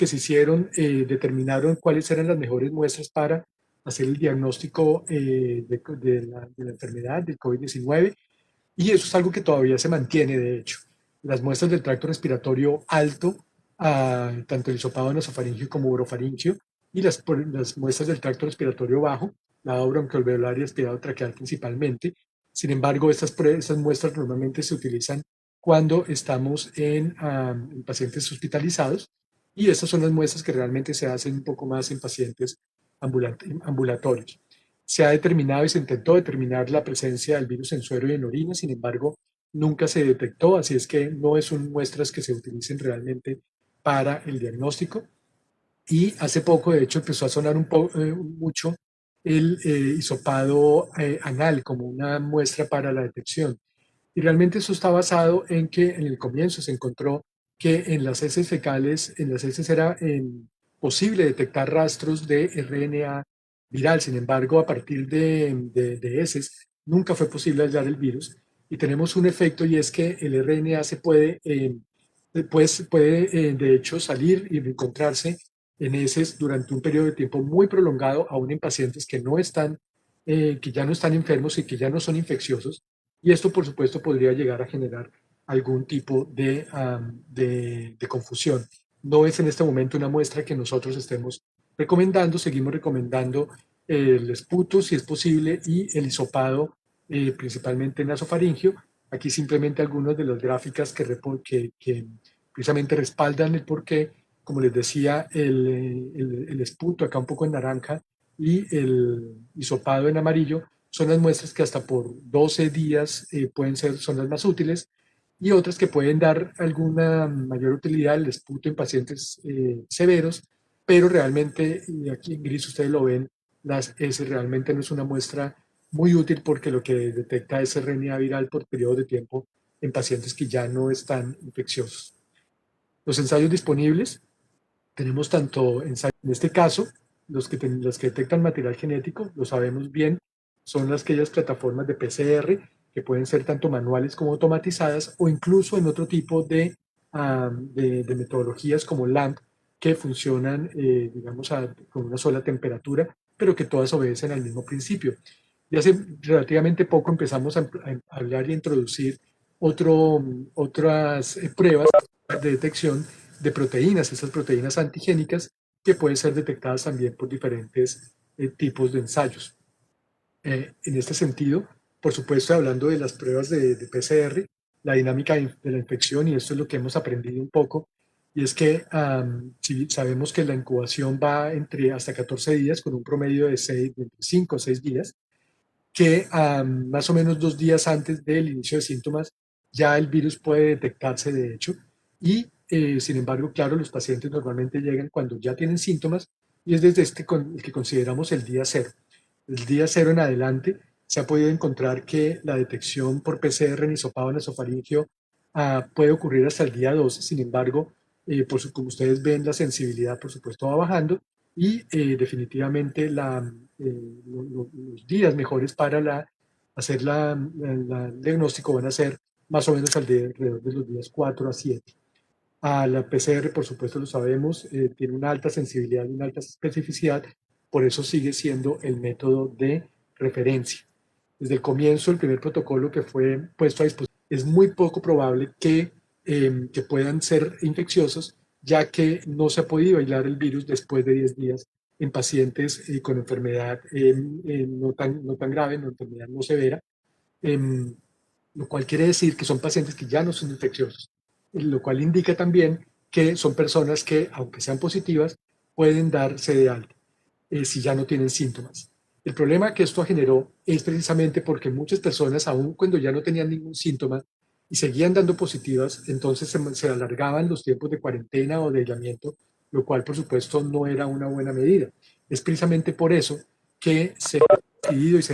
que se hicieron determinaron cuáles eran las mejores muestras para hacer el diagnóstico de la enfermedad del COVID-19, y eso es algo que todavía se mantiene, de hecho. Las muestras del tracto respiratorio alto, tanto el hisopado nasofaringio como orofaringio, y las muestras del tracto respiratorio bajo, lavado bronquialveolar y aspirado traqueal principalmente. Sin embargo, estas muestras normalmente se utilizan cuando estamos en pacientes hospitalizados, y estas son las muestras que realmente se hacen un poco más en pacientes ambulatorios. Se ha determinado y se intentó determinar la presencia del virus en suero y en orina, sin embargo, nunca se detectó, así es que no son muestras que se utilicen realmente para el diagnóstico. Y hace poco, de hecho, empezó a sonar mucho el hisopado anal como una muestra para la detección. Y realmente eso está basado en que en el comienzo se encontró que en las heces fecales, en las heces era posible detectar rastros de RNA viral. Sin embargo, a partir de heces nunca fue posible hallar el virus. Y tenemos un efecto, y es que el RNA puede de hecho salir y encontrarse en heces durante un periodo de tiempo muy prolongado, aún en pacientes que ya no están enfermos y que ya no son infecciosos. Y esto, por supuesto, podría llegar a generar algún tipo de confusión. No es en este momento una muestra que nosotros estemos recomendando. Seguimos recomendando el esputo, si es posible, y el hisopado, principalmente nasofaringio. Aquí simplemente algunas de las gráficas que precisamente respaldan el porqué. Como les decía, el esputo, acá un poco en naranja, y el hisopado en amarillo, son las muestras que hasta por 12 días son las más útiles, y otras que pueden dar alguna mayor utilidad, el esputo en pacientes severos, pero realmente, y aquí en gris ustedes lo ven, las S realmente no es una muestra muy útil porque lo que detecta es RNA viral por periodo de tiempo en pacientes que ya no están infecciosos. Los ensayos disponibles, tenemos tanto ensayos, en este caso, los que detectan material genético, lo sabemos bien, son aquellas plataformas de PCR que pueden ser tanto manuales como automatizadas, o incluso en otro tipo de metodologías como LAMP, que funcionan, digamos, con una sola temperatura, pero que todas obedecen al mismo principio. Y hace relativamente poco empezamos a hablar y a introducir otras pruebas de detección de proteínas, esas proteínas antigénicas que pueden ser detectadas también por diferentes tipos de ensayos. En este sentido, por supuesto, hablando de las pruebas de PCR, la dinámica de la infección, y esto es lo que hemos aprendido un poco, y es que si sabemos que la incubación va entre hasta 14 días, con un promedio de 5 o 6 días, que más o menos 2 días antes del inicio de síntomas ya el virus puede detectarse, de hecho, y sin embargo, claro, los pacientes normalmente llegan cuando ya tienen síntomas, y es desde el que consideramos el día cero. El día cero en adelante se ha podido encontrar que la detección por PCR en hisopado nasofaringio puede ocurrir hasta el día 12. Sin embargo, como ustedes ven, la sensibilidad por supuesto va bajando, y definitivamente los días mejores para hacer el diagnóstico van a ser más o menos alrededor de los días 4 a 7. La PCR, por supuesto, lo sabemos, tiene una alta sensibilidad y una alta especificidad, por eso sigue siendo el método de referencia. Desde el comienzo, el primer protocolo que fue puesto a disposición, es muy poco probable que puedan ser infecciosos, ya que no se ha podido aislar el virus después de 10 días en pacientes con enfermedad no tan grave, enfermedad no severa, em, lo cual quiere decir que son pacientes que ya no son infecciosos, lo cual indica también que son personas que, aunque sean positivas, pueden darse de alta si ya no tienen síntomas. El problema que esto generó es precisamente porque muchas personas, aun cuando ya no tenían ningún síntoma y seguían dando positivas, entonces se alargaban los tiempos de cuarentena o de aislamiento, lo cual por supuesto no era una buena medida. Es precisamente por eso que se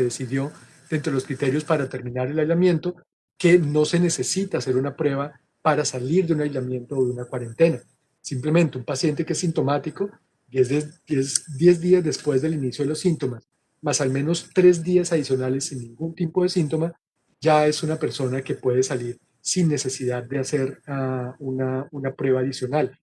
decidió dentro de los criterios para terminar el aislamiento que no se necesita hacer una prueba para salir de un aislamiento o de una cuarentena. Simplemente un paciente que es sintomático, 10 días después del inicio de los síntomas, más al menos 3 días adicionales sin ningún tipo de síntoma, ya es una persona que puede salir sin necesidad de hacer una prueba adicional.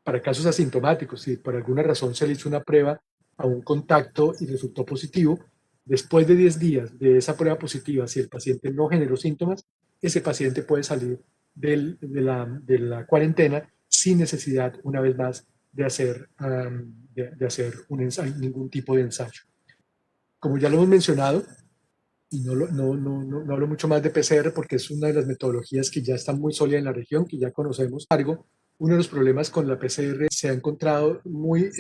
para casos asintomáticos, si por alguna razón se le hizo una prueba a un contacto y resultó positivo, después de 10 días de esa prueba positiva, si el paciente no generó síntomas, ese paciente puede salir de la cuarentena sin necesidad, una vez más, de hacer, de hacer un ensayo, ningún tipo de ensayo. Como ya lo hemos mencionado, y no hablo mucho más de PCR porque es una de las metodologías que ya está muy sólida en la región, que ya conocemos. Sin embargo, uno de los problemas con la PCR se ha encontrado muy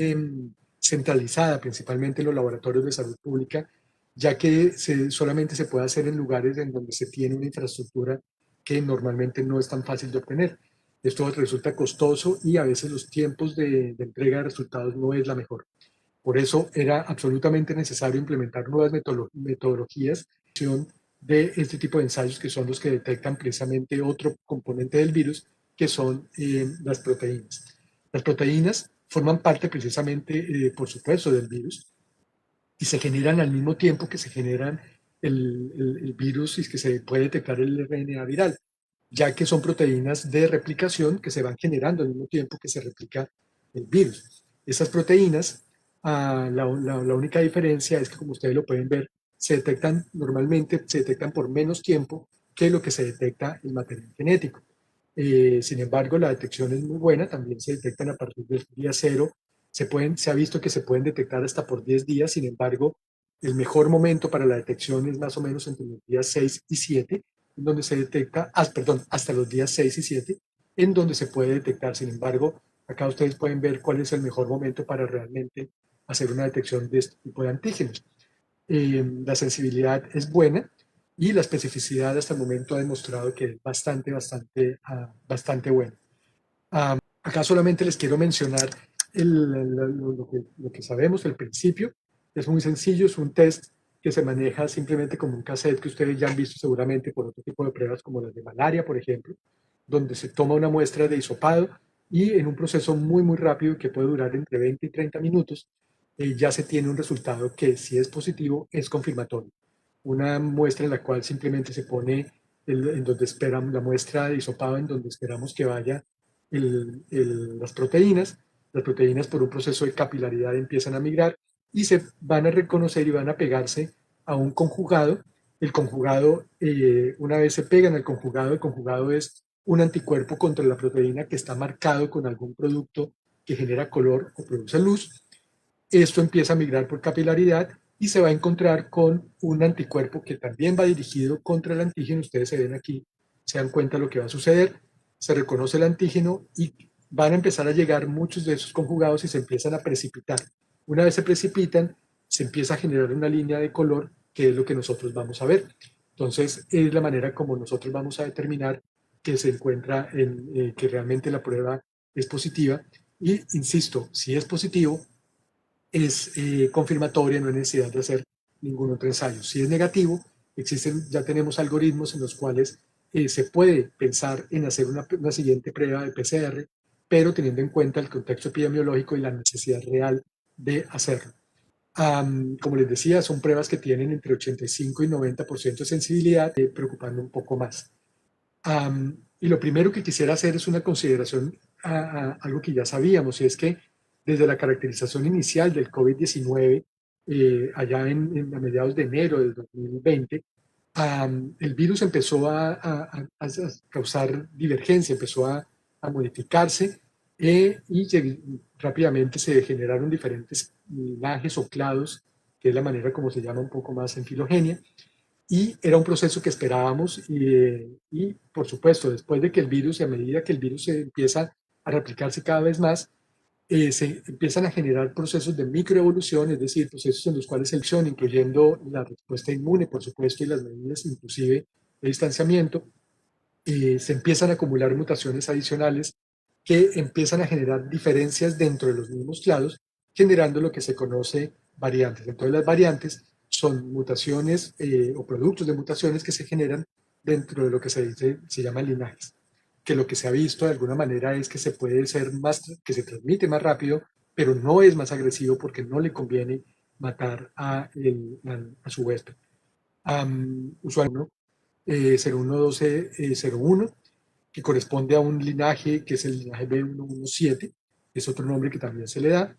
centralizada, principalmente en los laboratorios de salud pública, ya que solamente se puede hacer en lugares en donde se tiene una infraestructura que normalmente no es tan fácil de obtener. Esto resulta costoso y a veces los tiempos de entrega de resultados no es la mejor. Por eso era absolutamente necesario implementar nuevas metodologías de este tipo de ensayos que son los que detectan precisamente otro componente del virus, que son las proteínas. Las proteínas forman parte precisamente, por supuesto, del virus y se generan al mismo tiempo que se generan el virus y que se puede detectar el RNA viral, ya que son proteínas de replicación que se van generando al mismo tiempo que se replica el virus. Esas proteínas, la única diferencia es que, como ustedes lo pueden ver, se detectan normalmente, se detectan por menos tiempo que lo que se detecta en material genético. Sin embargo, la detección es muy buena, también se detectan a partir del día cero, se ha visto que se pueden detectar hasta por 10 días, sin embargo, el mejor momento para la detección es más o menos entre los días 6 y 7, en donde se detecta, perdón, hasta los días 6 y 7, en donde se puede detectar. Sin embargo, acá ustedes pueden ver cuál es el mejor momento para realmente hacer una detección de este tipo de antígenos. La sensibilidad es buena y la especificidad hasta el momento ha demostrado que es bastante buena. Acá solamente les quiero mencionar lo que sabemos, el principio. Es muy sencillo, es un test que se maneja simplemente como un cassette que ustedes ya han visto seguramente por otro tipo de pruebas como las de malaria, por ejemplo, donde se toma una muestra de hisopado y en un proceso muy rápido que puede durar entre 20 y 30 minutos, ya se tiene un resultado que, si es positivo, es confirmatorio. Una muestra en la cual simplemente se pone en donde esperamos la muestra de hisopado, en donde esperamos que vaya las proteínas. Las proteínas, por un proceso de capilaridad, empiezan a migrar y se van a reconocer y van a pegarse a un conjugado. El conjugado, una vez se pegan al conjugado, el conjugado es un anticuerpo contra la proteína que está marcado con algún producto que genera color o produce luz. Esto empieza a migrar por capilaridad y se va a encontrar con un anticuerpo que también va dirigido contra el antígeno. Ustedes se ven aquí, se dan cuenta de lo que va a suceder. Se reconoce el antígeno y van a empezar a llegar muchos de esos conjugados y se empiezan a precipitar. Una vez se precipitan, se empieza a generar una línea de color que es lo que nosotros vamos a ver. Entonces, es la manera como nosotros vamos a determinar que se encuentra que realmente la prueba es positiva. Y insisto, si es positivo, es confirmatoria, no hay necesidad de hacer ningún otro ensayo. Si es negativo, ya tenemos algoritmos en los cuales se puede pensar en hacer una siguiente prueba de PCR, pero teniendo en cuenta el contexto epidemiológico y la necesidad real de hacerlo. Como les decía, son pruebas que tienen entre 85 y 90% de sensibilidad, preocupando un poco más. Y lo primero que quisiera hacer es una consideración a algo que ya sabíamos, y es que desde la caracterización inicial del COVID-19, allá a mediados de enero del 2020, el virus empezó a causar divergencia, empezó a modificarse y rápidamente se generaron diferentes linajes o clados, que es la manera como se llama un poco más en filogenia, y era un proceso que esperábamos y, por supuesto, después de que el virus, y a medida que el virus se empieza a replicarse cada vez más, se empiezan a generar procesos de microevolución, es decir, procesos en los cuales el acción, incluyendo la respuesta inmune, por supuesto, y las medidas inclusive de distanciamiento, se empiezan a acumular mutaciones adicionales que empiezan a generar diferencias dentro de los mismos clados, generando lo que se conoce variantes. Entonces las variantes son mutaciones o productos de mutaciones que se generan dentro de lo que se llaman linajes, que lo que se ha visto de alguna manera es que se puede ser más, que se transmite más rápido, pero no es más agresivo porque no le conviene matar a su huésped. Usuario 011201, que corresponde a un linaje que es el linaje B117, es otro nombre que también se le da.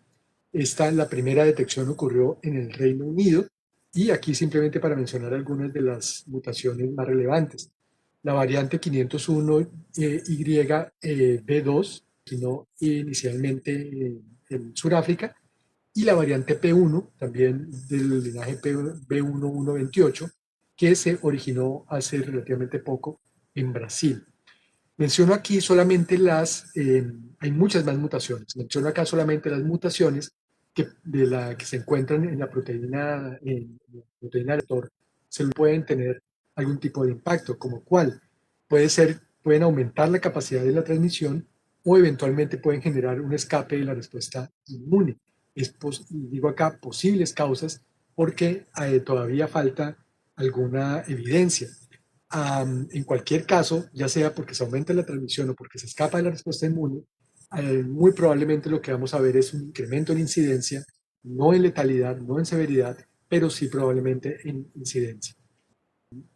La primera detección ocurrió en el Reino Unido y aquí simplemente para mencionar algunas de las mutaciones más relevantes. La variante 501 YB2, que no inicialmente en Sudáfrica, y la variante P1, también del linaje B1128, que se originó hace relativamente poco en Brasil. Menciono aquí solamente hay muchas más mutaciones, menciono acá solamente las mutaciones que se encuentran en la proteína del vector, pueden tener algún tipo de impacto, como cuál pueden aumentar la capacidad de la transmisión o eventualmente pueden generar un escape de la respuesta inmune. Digo acá posibles causas porque todavía falta alguna evidencia. En cualquier caso, ya sea porque se aumenta la transmisión o porque se escapa de la respuesta inmune, muy probablemente lo que vamos a ver es un incremento en incidencia, no en letalidad, no en severidad, pero sí probablemente en incidencia.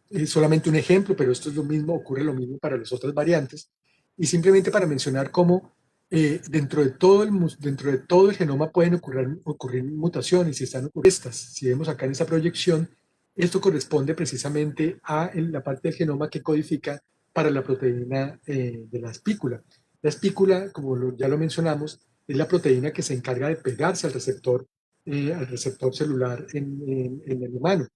Es solamente un ejemplo, pero esto es lo mismo, ocurre lo mismo para las otras variantes. Y simplemente para mencionar cómo dentro de todo el genoma pueden ocurrir mutaciones y están ocurriendo estas. Si vemos acá en esta proyección, esto corresponde precisamente a la parte del genoma que codifica para la proteína de la espícula. La espícula, como ya lo mencionamos, es la proteína que se encarga de pegarse al receptor celular en el humano.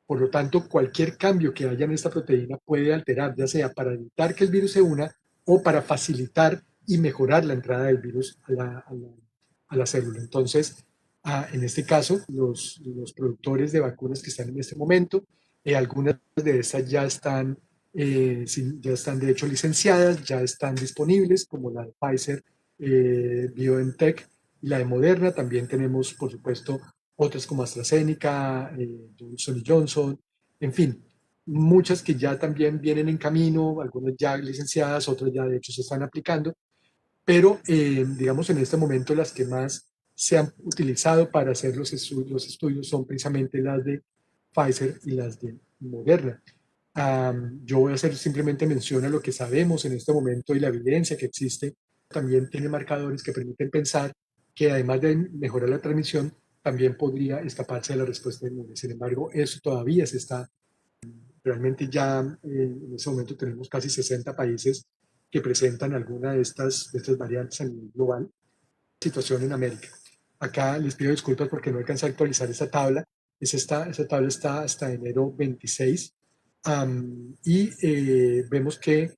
Por lo tanto, cualquier cambio que haya en esta proteína puede alterar, ya sea para evitar que el virus se una o para facilitar y mejorar la entrada del virus a la célula. Entonces, en este caso, los productores de vacunas que están en este momento, algunas de estas ya están de hecho licenciadas, ya están disponibles, como la de Pfizer, BioNTech y la de Moderna. También tenemos, por supuesto, otras como AstraZeneca, Johnson Johnson, en fin, muchas que ya también vienen en camino, algunas ya licenciadas, otras ya de hecho se están aplicando, pero digamos en este momento las que más se han utilizado para hacer los estudios son precisamente las de Pfizer y las de Moderna. Yo voy a hacer simplemente mención a lo que sabemos en este momento y la evidencia que existe. También tiene marcadores que permiten pensar que además de mejorar la transmisión, también podría escaparse de la respuesta inmune. Sin embargo, eso todavía se está, realmente ya en ese momento tenemos casi 60 países que presentan alguna de estas variantes a nivel global. Situación en América. Acá les pido disculpas porque no alcancé a actualizar esa tabla. Esa tabla está hasta enero 26 vemos que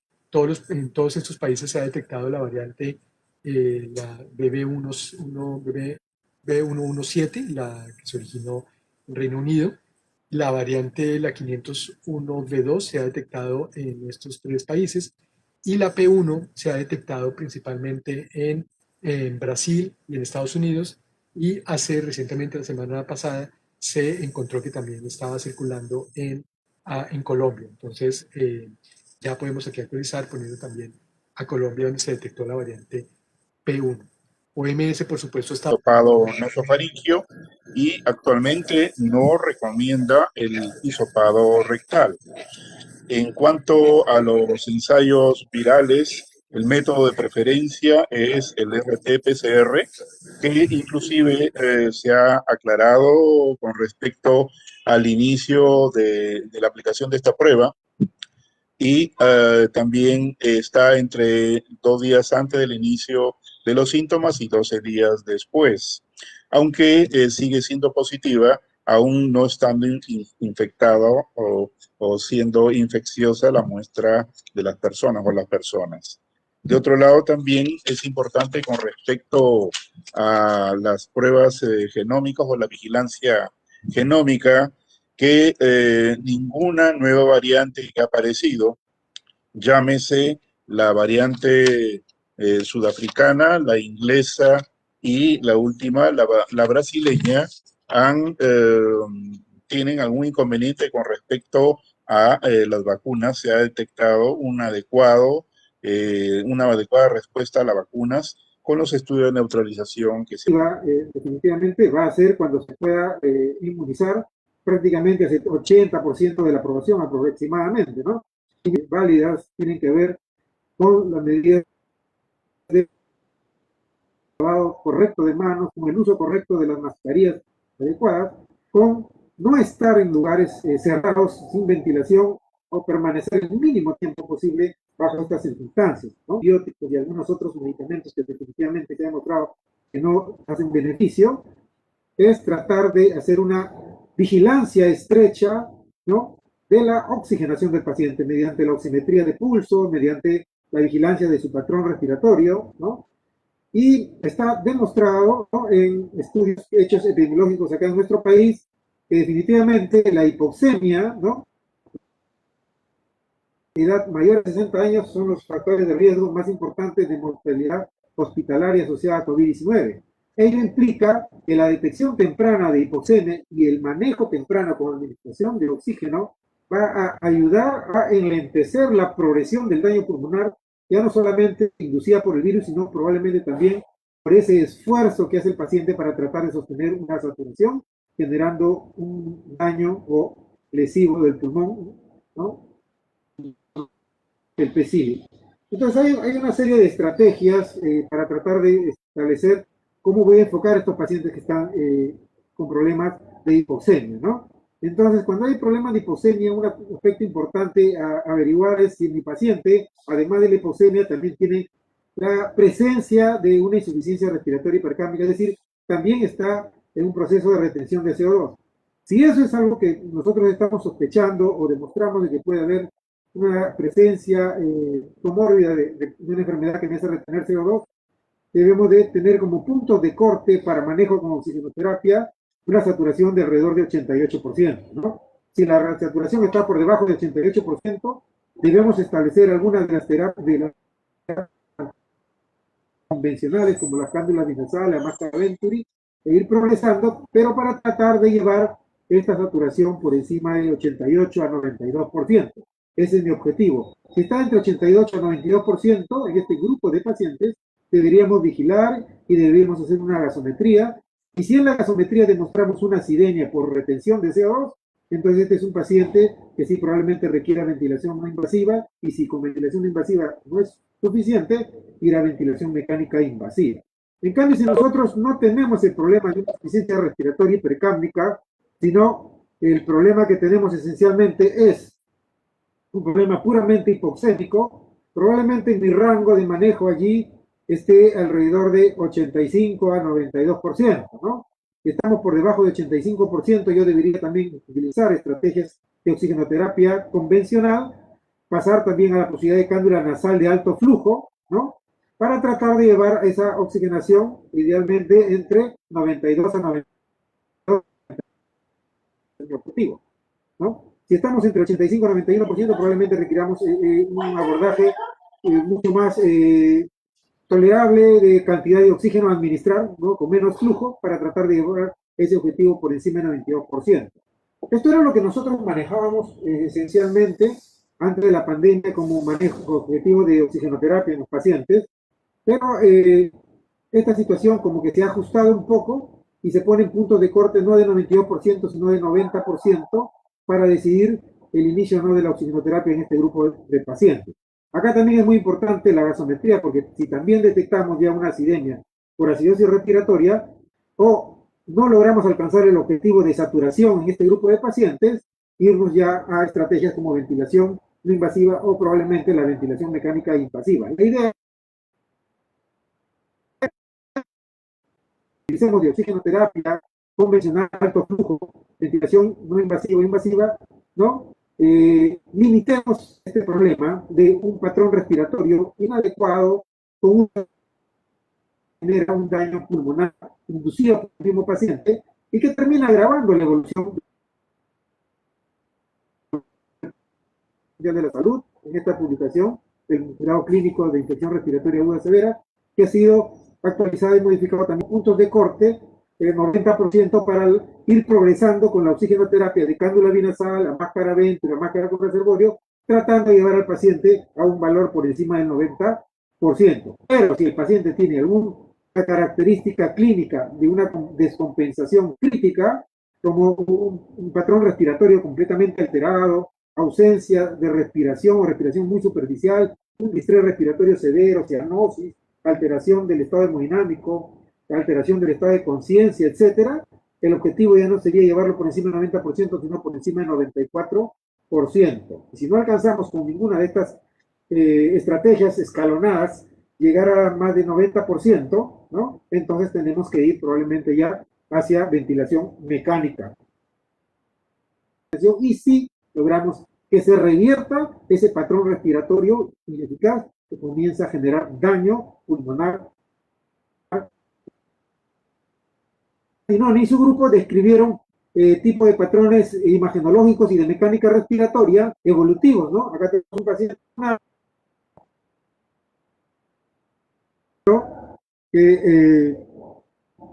en todos estos países se ha detectado la variante, la B117, la que se originó en Reino Unido. La variante, la 501V2, se ha detectado en estos tres países y la P1 se ha detectado principalmente en Brasil y en Estados Unidos y recientemente, la semana pasada, se encontró que también estaba circulando en Colombia. Entonces, ya podemos aquí actualizar poniendo también a Colombia donde se detectó la variante P1. OMS, por supuesto, está hisopado nasofaringio y actualmente no recomienda el hisopado rectal. En cuanto a los ensayos virales, el método de preferencia es el RT-PCR, que inclusive se ha aclarado con respecto al inicio de la aplicación de esta prueba y también está entre 2 días antes del inicio de los síntomas y 12 días después, aunque sigue siendo positiva, aún no estando infectado o siendo infecciosa la muestra de las personas o las personas. De otro lado, también es importante con respecto a las pruebas genómicas o la vigilancia genómica que ninguna nueva variante que ha aparecido, llámese la variante sudafricana, la inglesa y la última, la brasileña, tienen algún inconveniente con respecto a las vacunas. Se ha detectado una adecuada respuesta a las vacunas con los estudios de neutralización que se definitivamente va a ser cuando se pueda inmunizar prácticamente hacia el 80% de la población aproximadamente, ¿no? Válidas tienen que ver con las medidas de lavado correcto de manos, con el uso correcto de las mascarillas adecuadas, con no estar en lugares cerrados sin ventilación o permanecer el mínimo tiempo posible bajo estas circunstancias, ¿no? Bióticos y algunos otros medicamentos que definitivamente se ha demostrado que no hacen beneficio, es tratar de hacer una vigilancia estrecha, ¿no?, de la oxigenación del paciente mediante la oximetría de pulso, mediante la vigilancia de su patrón respiratorio, ¿no? Y está demostrado, ¿no?, en estudios hechos epidemiológicos acá en nuestro país, que definitivamente la hipoxemia, ¿no?, edad mayor de 60 años son los factores de riesgo más importantes de mortalidad hospitalaria asociada a COVID-19. Ello implica que la detección temprana de hipoxemia y el manejo temprano con administración de oxígeno va a ayudar a enlentecer la progresión del daño pulmonar, ya no solamente inducida por el virus, sino probablemente también por ese esfuerzo que hace el paciente para tratar de sostener una saturación, generando un daño o lesivo del pulmón, ¿no?, el PCI. Entonces hay una serie de estrategias para tratar de establecer cómo voy a enfocar a estos pacientes que están con problemas de hipoxemia, ¿no? Entonces, cuando hay problemas de hipoxemia, un aspecto importante a averiguar es si mi paciente, además de la hipoxemia, también tiene la presencia de una insuficiencia respiratoria hipercámica, es decir, también está en un proceso de retención de CO2. Si eso es algo que nosotros estamos sospechando o demostramos de que puede haber una presencia comórbida de una enfermedad que me hace retener CO2, debemos de tener como puntos de corte para manejo con oxigenoterapia una saturación de alrededor de 88%, ¿no? Si la saturación está por debajo de 88%, debemos establecer algunas de las terapias convencionales, como las cándulas binasales, la máscara Venturi, e ir progresando, pero para tratar de llevar esta saturación por encima de 88 a 92%. Ese es mi objetivo. Si está entre 88 a 92% en este grupo de pacientes, deberíamos vigilar y deberíamos hacer una gasometría. Y si en la gasometría demostramos una acidemia por retención de CO2, entonces este es un paciente que sí probablemente requiera ventilación no invasiva, y si con ventilación invasiva no es suficiente, ir a ventilación mecánica invasiva. En cambio, si nosotros no tenemos el problema de una insuficiencia respiratoria hipercámnica, sino el problema que tenemos esencialmente es un problema puramente hipoxémico, probablemente mi rango de manejo allí esté alrededor de 85 a 92%, ¿no? Si estamos por debajo de 85%, yo debería también utilizar estrategias de oxigenoterapia convencional, pasar también a la posibilidad de cándula nasal de alto flujo, ¿no?, para tratar de llevar esa oxigenación idealmente entre 92 a 92% objetivo, ¿no? Si estamos entre 85 y 91%, probablemente requiramos un abordaje mucho más tolerable de cantidad de oxígeno a administrar, ¿no?, con menos flujo, para tratar de llevar ese objetivo por encima del 92%. Esto era lo que nosotros manejábamos esencialmente antes de la pandemia como manejo objetivo de oxigenoterapia en los pacientes, pero esta situación como que se ha ajustado un poco y se ponen puntos de corte no de 92%, sino de 90%, para decidir el inicio o no de la oxigenoterapia en este grupo de pacientes. Acá también es muy importante la gasometría, porque si también detectamos ya una acidemia por acidosis respiratoria o no logramos alcanzar el objetivo de saturación en este grupo de pacientes, irnos ya a estrategias como ventilación no invasiva o probablemente la ventilación mecánica invasiva. La idea es que utilicemos de oxigenoterapia convencional, alto flujo, ventilación no invasiva o invasiva, ¿no? Limitemos este problema de un patrón respiratorio inadecuado con genera un daño pulmonar inducido por el mismo paciente y que termina agravando la evolución de la salud. En esta publicación del grado clínico de infección respiratoria aguda severa, que ha sido actualizado y modificado también puntos de corte, 90% para ir progresando con la oxigenoterapia de cándula binasal, la máscara Venturi, la máscara con reservorio, tratando de llevar al paciente a un valor por encima del 90%. Pero si el paciente tiene alguna característica clínica de una descompensación crítica, como un patrón respiratorio completamente alterado, ausencia de respiración o respiración muy superficial, un distrés respiratorio severo, cianosis, alteración del estado hemodinámico, alteración del estado de conciencia, etcétera, el objetivo ya no sería llevarlo por encima del 90%, sino por encima del 94%. Y si no alcanzamos con ninguna de estas estrategias escalonadas llegar a más de 90%, ¿no? Entonces tenemos que ir probablemente ya hacia ventilación mecánica. Y si logramos que se revierta ese patrón respiratorio ineficaz que comienza a generar daño pulmonar. Sinoni y su grupo describieron tipo de patrones imagenológicos y de mecánica respiratoria evolutivos, ¿no? Acá tenemos un paciente que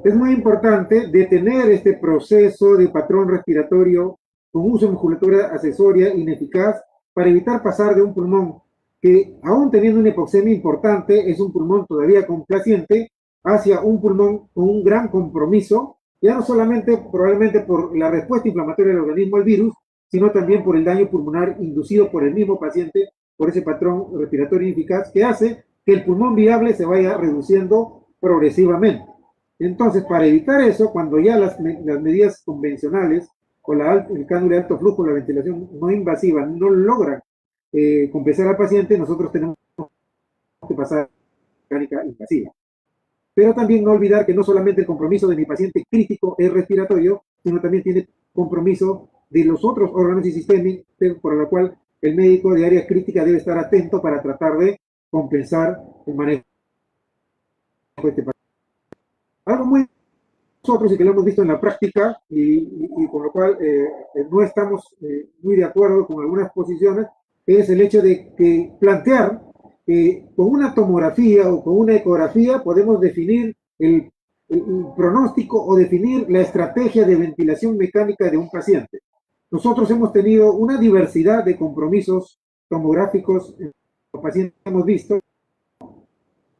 es muy importante detener este proceso de patrón respiratorio con uso de musculatura accesoria ineficaz para evitar pasar de un pulmón que, aún teniendo una hipoxemia importante, es un pulmón todavía complaciente, hacia un pulmón con un gran compromiso, ya no solamente probablemente por la respuesta inflamatoria del organismo al virus, sino también por el daño pulmonar inducido por el mismo paciente, por ese patrón respiratorio ineficaz que hace que el pulmón viable se vaya reduciendo progresivamente. Entonces, para evitar eso, cuando ya las medidas convencionales o el cánula de alto flujo, la ventilación no invasiva, no logran compensar al paciente, nosotros tenemos que pasar a la mecánica invasiva. Pero también no olvidar que no solamente el compromiso de mi paciente crítico es respiratorio, sino también tiene compromiso de los otros órganos y sistemas, por lo cual el médico de área crítica debe estar atento para tratar de compensar el manejo de este paciente. Algo muy nosotros y que lo hemos visto en la práctica y con lo cual no estamos muy de acuerdo con algunas posiciones, es el hecho de que plantear que con una tomografía o con una ecografía podemos definir el pronóstico o definir la estrategia de ventilación mecánica de un paciente. Nosotros hemos tenido una diversidad de compromisos tomográficos en los pacientes que hemos visto.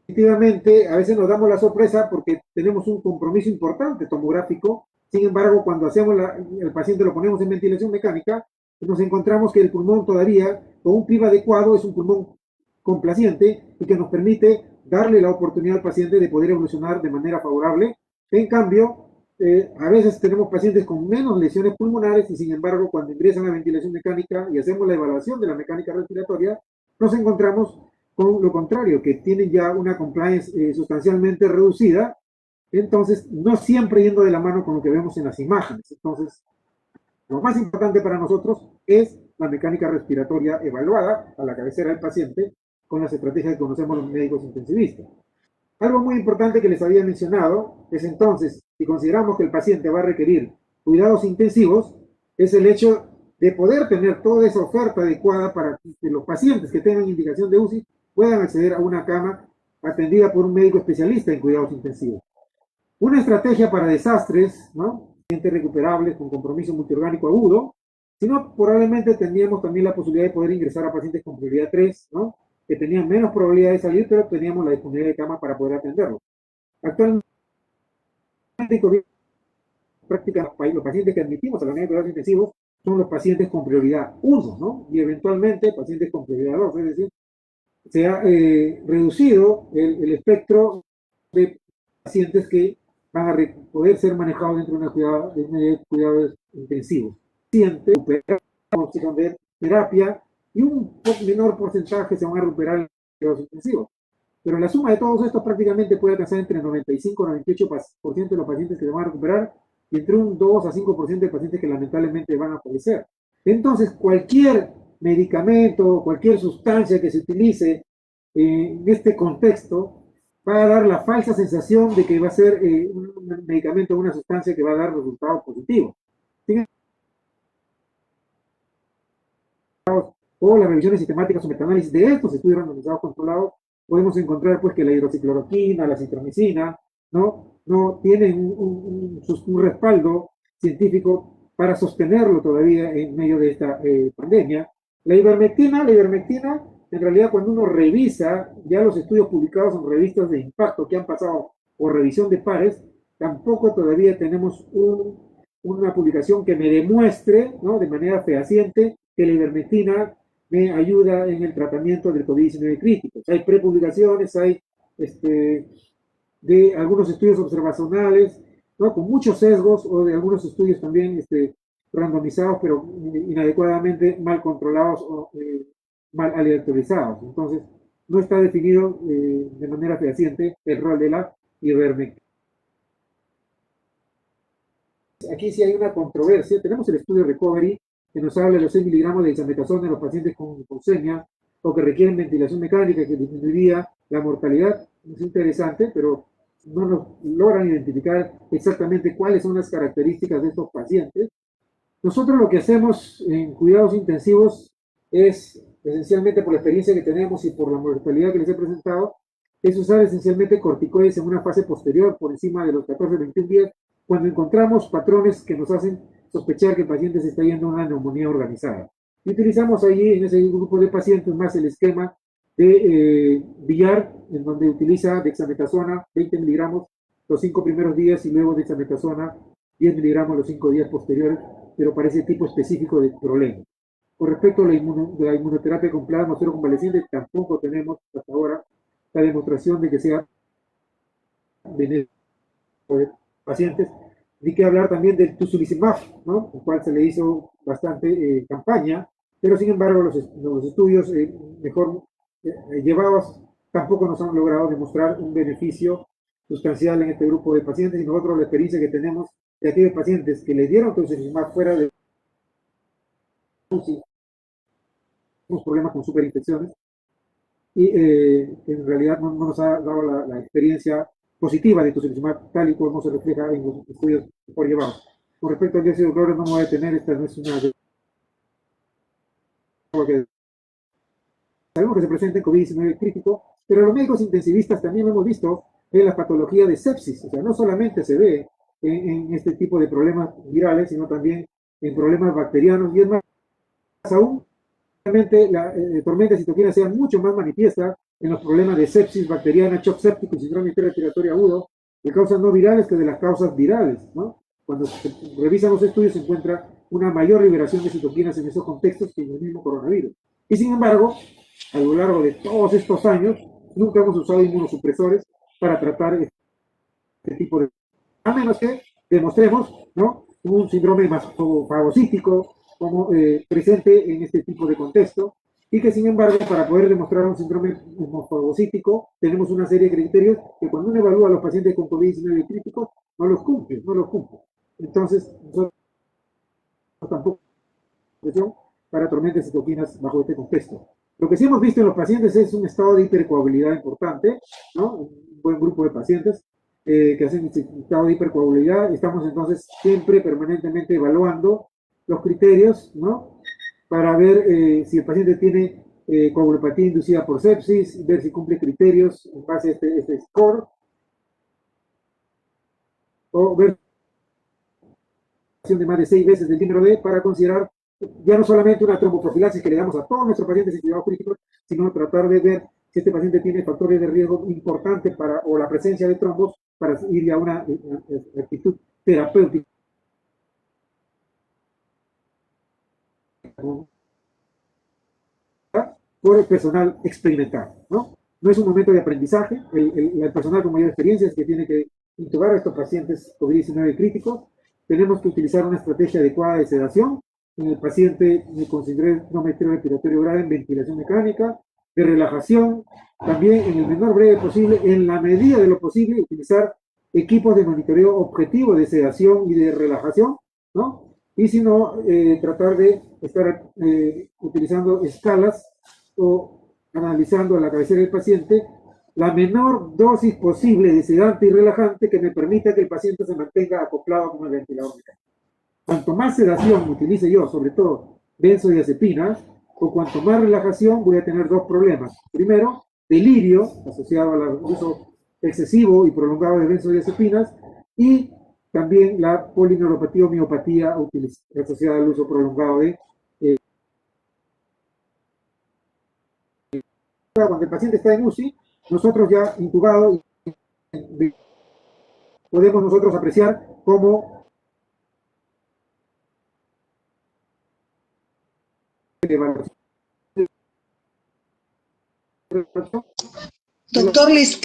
Definitivamente, a veces nos damos la sorpresa porque tenemos un compromiso importante tomográfico. Sin embargo, cuando hacemos el paciente lo ponemos en ventilación mecánica, nos encontramos que el pulmón todavía, con un PIB adecuado, es un pulmón complaciente y que nos permite darle la oportunidad al paciente de poder evolucionar de manera favorable. En cambio, a veces tenemos pacientes con menos lesiones pulmonares y sin embargo, cuando ingresan a ventilación mecánica y hacemos la evaluación de la mecánica respiratoria, nos encontramos con lo contrario, que tienen ya una compliance sustancialmente reducida, entonces no siempre yendo de la mano con lo que vemos en las imágenes. Entonces, lo más importante para nosotros es la mecánica respiratoria evaluada a la cabecera del paciente con las estrategias que conocemos los médicos intensivistas. Algo muy importante que les había mencionado es entonces, si consideramos que el paciente va a requerir cuidados intensivos, es el hecho de poder tener toda esa oferta adecuada para que los pacientes que tengan indicación de UCI puedan acceder a una cama atendida por un médico especialista en cuidados intensivos. Una estrategia para desastres, ¿no? Pacientes recuperables con compromiso multiorgánico agudo, sino probablemente tendríamos también la posibilidad de poder ingresar a pacientes con prioridad 3, ¿no? Que tenían menos probabilidad de salir, pero teníamos la disponibilidad de cama para poder atenderlos. Actualmente, prácticamente los pacientes que admitimos a la unidad de cuidados intensivos son los pacientes con prioridad 1, ¿no? Y eventualmente pacientes con prioridad 2, es decir, se ha reducido el espectro de pacientes que van a poder ser manejados dentro de una cuidados intensivos. Pacientes recuperados de terapia y un menor porcentaje se van a recuperar en cuidados intensivos. Pero la suma de todos estos prácticamente puede alcanzar entre 95 y 98% de los pacientes que se van a recuperar y entre un 2 a 5% de pacientes que lamentablemente van a fallecer. Entonces, cualquier medicamento, cualquier sustancia que se utilice en este contexto va a dar la falsa sensación de que va a ser un medicamento o una sustancia que va a dar resultados positivos. O las revisiones sistemáticas o metaanálisis de estos estudios randomizados controlados, podemos encontrar pues que la hidroxicloroquina, la citromicina, no tienen un respaldo científico para sostenerlo todavía en medio de esta pandemia. La ivermectina, en realidad cuando uno revisa ya los estudios publicados en revistas de impacto que han pasado por revisión de pares, tampoco todavía tenemos una publicación que me demuestre, ¿no?, de manera fehaciente que la ivermectina me ayuda en el tratamiento del COVID-19 crítico. Hay prepublicaciones, hay de algunos estudios observacionales, ¿no? Con muchos sesgos, o de algunos estudios también randomizados, pero inadecuadamente mal controlados o mal aleatorizados. Entonces, no está definido de manera fehaciente el rol de la ivermectina. Aquí sí hay una controversia. Tenemos el estudio Recovery, que nos habla de los 6 miligramos de dexametasona en los pacientes con leucemia o que requieren ventilación mecánica, que disminuiría la mortalidad. Es interesante, pero no nos logran identificar exactamente cuáles son las características de estos pacientes. Nosotros lo que hacemos en cuidados intensivos es, esencialmente por la experiencia que tenemos y por la mortalidad que les he presentado, es usar esencialmente corticoides en una fase posterior, por encima de los 14-21 días, cuando encontramos patrones que nos hacen sospechar que el paciente se está yendo a una neumonía organizada. Y utilizamos allí, en ese grupo de pacientes, más el esquema de Villar, en donde utiliza dexametasona 20 miligramos los 5 primeros días y luego dexametasona 10 miligramos los 5 días posteriores, pero para ese tipo específico de problema. Con respecto a la inmunoterapia con plasma cero convaleciente, tampoco tenemos hasta ahora la demostración de que sea benéfico de pacientes. Ni que hablar también del tuzulizumab, ¿no? El cual se le hizo bastante campaña, pero sin embargo los estudios mejor llevados tampoco nos han logrado demostrar un beneficio sustancial en este grupo de pacientes, y nosotros la experiencia que tenemos de aquellos pacientes que les dieron tocilizumab fuera de UCI, unos problemas con superinfecciones, y en realidad no nos ha dado la experiencia positiva de tocilizumab tal y como se refleja en los estudios por llevados. Con respecto al dióxido de cloro, no me voy a detener, esta no es una que sabemos que se presenta en COVID-19 crítico, pero los médicos intensivistas también lo hemos visto en la patología de sepsis, o sea, no solamente se ve en este tipo de problemas virales, sino también en problemas bacterianos, y es más aún, realmente la tormenta de citoquinas sea mucho más manifiesta en los problemas de sepsis bacteriana, shock séptico y síndrome respiratorio agudo, de causas no virales que de las causas virales, ¿no? Cuando se revisan los estudios se encuentra una mayor liberación de citoquinas en esos contextos que en el mismo coronavirus. Y sin embargo, a lo largo de todos estos años, nunca hemos usado inmunosupresores para tratar este tipo de... A menos que demostremos, ¿no?, un síndrome fagocítico como presente en este tipo de contexto, y que sin embargo, para poder demostrar un síndrome fagocítico, tenemos una serie de criterios que cuando uno evalúa a los pacientes con COVID-19 críticos, no los cumple. Entonces, nosotros tampoco para tormentas de citoquinas bajo este contexto. Lo que sí hemos visto en los pacientes es un estado de hipercoagulabilidad importante, ¿no? Un buen grupo de pacientes que hacen este estado de hipercoagulabilidad. Estamos entonces siempre permanentemente evaluando los criterios, ¿no?, para ver si el paciente tiene coagulopatía inducida por sepsis, ver si cumple criterios en base a este score, o ver de más de 6 veces del dímero D para considerar ya no solamente una tromboprofilaxis que le damos a todos nuestros pacientes en cuidados críticos, sino tratar de ver si este paciente tiene factores de riesgo importantes para, o la presencia de trombos, para ir a una actitud terapéutica por el personal experimental, ¿no? No es un momento de aprendizaje, el personal con mayor experiencia es que tiene que intubar a estos pacientes COVID-19 críticos. Tenemos que utilizar una estrategia adecuada de sedación en el paciente con síndrome respiratorio grave en ventilación mecánica, de relajación, también en el menor breve posible, en la medida de lo posible, utilizar equipos de monitoreo objetivo de sedación y de relajación, ¿no? Y si no, tratar de estar utilizando escalas o analizando a la cabecera del paciente la menor dosis posible de sedante y relajante que me permita que el paciente se mantenga acoplado con el ventilador mecánico. Cuanto más sedación utilice yo, sobre todo benzodiazepinas, o cuanto más relajación, voy a tener dos problemas. Primero, delirio asociado al uso excesivo y prolongado de benzodiazepinas, y también la polineuropatía o miopatía asociada al uso prolongado de cuando el paciente está en UCI, nosotros ya intubado podemos nosotros apreciar cómo Doctor Liz,